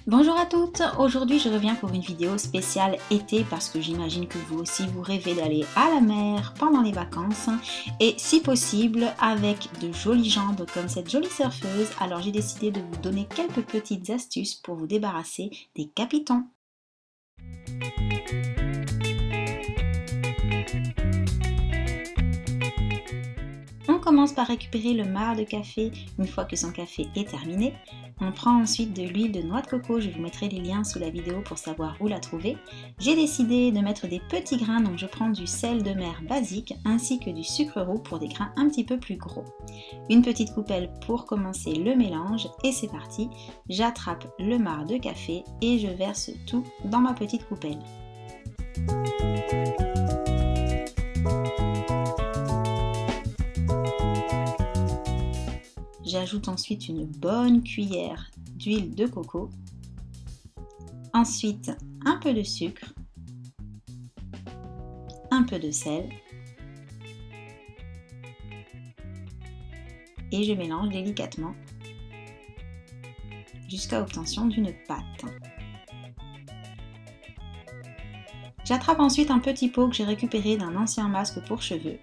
Bonjour à toutes, aujourd'hui je reviens pour une vidéo spéciale été parce que j'imagine que vous aussi vous rêvez d'aller à la mer pendant les vacances et si possible avec de jolies jambes comme cette jolie surfeuse, alors j'ai décidé de vous donner quelques petites astuces pour vous débarrasser des capitons. On commence par récupérer le marc de café une fois que son café est terminé. On prend ensuite de l'huile de noix de coco, je vous mettrai les liens sous la vidéo pour savoir où la trouver. J'ai décidé de mettre des petits grains, donc je prends du sel de mer basique ainsi que du sucre roux pour des grains un petit peu plus gros. Une petite coupelle pour commencer le mélange et c'est parti. J'attrape le marc de café et je verse tout dans ma petite coupelle. J'ajoute ensuite une bonne cuillère d'huile de coco, ensuite un peu de sucre, un peu de sel et je mélange délicatement jusqu'à l'obtention d'une pâte. J'attrape ensuite un petit pot que j'ai récupéré d'un ancien masque pour cheveux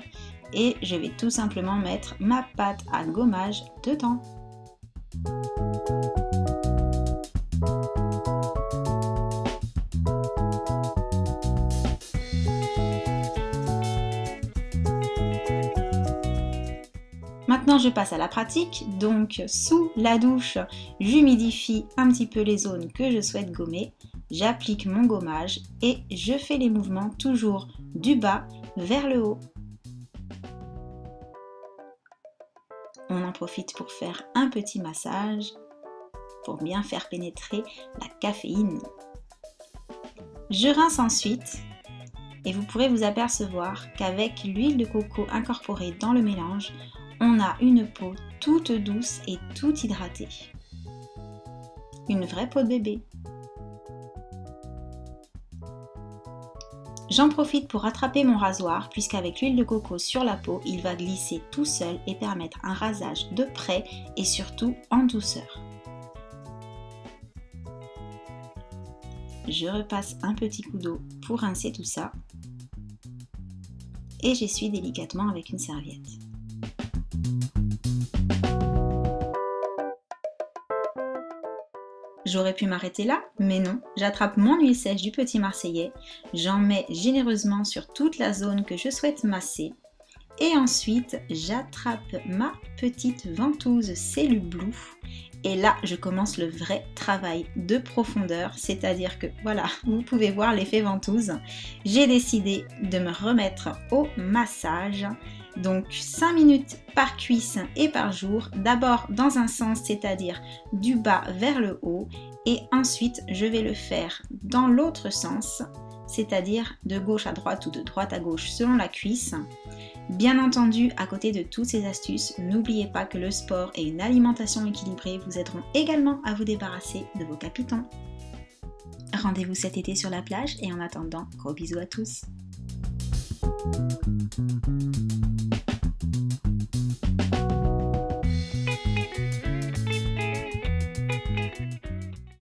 et je vais tout simplement mettre ma pâte à gommage dedans. Maintenant je passe à la pratique, donc sous la douche, j'humidifie un petit peu les zones que je souhaite gommer, j'applique mon gommage et je fais les mouvements toujours du bas vers le haut. On en profite pour faire un petit massage pour bien faire pénétrer la caféine. Je rince ensuite et vous pourrez vous apercevoir qu'avec l'huile de coco incorporée dans le mélange, on a une peau toute douce et toute hydratée. Une vraie peau de bébé. J'en profite pour rattraper mon rasoir puisqu'avec l'huile de coco sur la peau, il va glisser tout seul et permettre un rasage de près et surtout en douceur. Je repasse un petit coup d'eau pour rincer tout ça et j'essuie délicatement avec une serviette. J'aurais pu m'arrêter là, mais non, j'attrape mon huile sèche du petit marseillais, j'en mets généreusement sur toute la zone que je souhaite masser et ensuite j'attrape ma petite ventouse Celu Blue et là je commence le vrai travail de profondeur, c'est-à-dire que voilà, vous pouvez voir l'effet ventouse. J'ai décidé de me remettre au massage. Donc 5 minutes par cuisse et par jour, d'abord dans un sens, c'est-à-dire du bas vers le haut, et ensuite je vais le faire dans l'autre sens, c'est-à-dire de gauche à droite ou de droite à gauche selon la cuisse. Bien entendu, à côté de toutes ces astuces, n'oubliez pas que le sport et une alimentation équilibrée vous aideront également à vous débarrasser de vos capitons. Rendez-vous cet été sur la plage et en attendant, gros bisous à tous.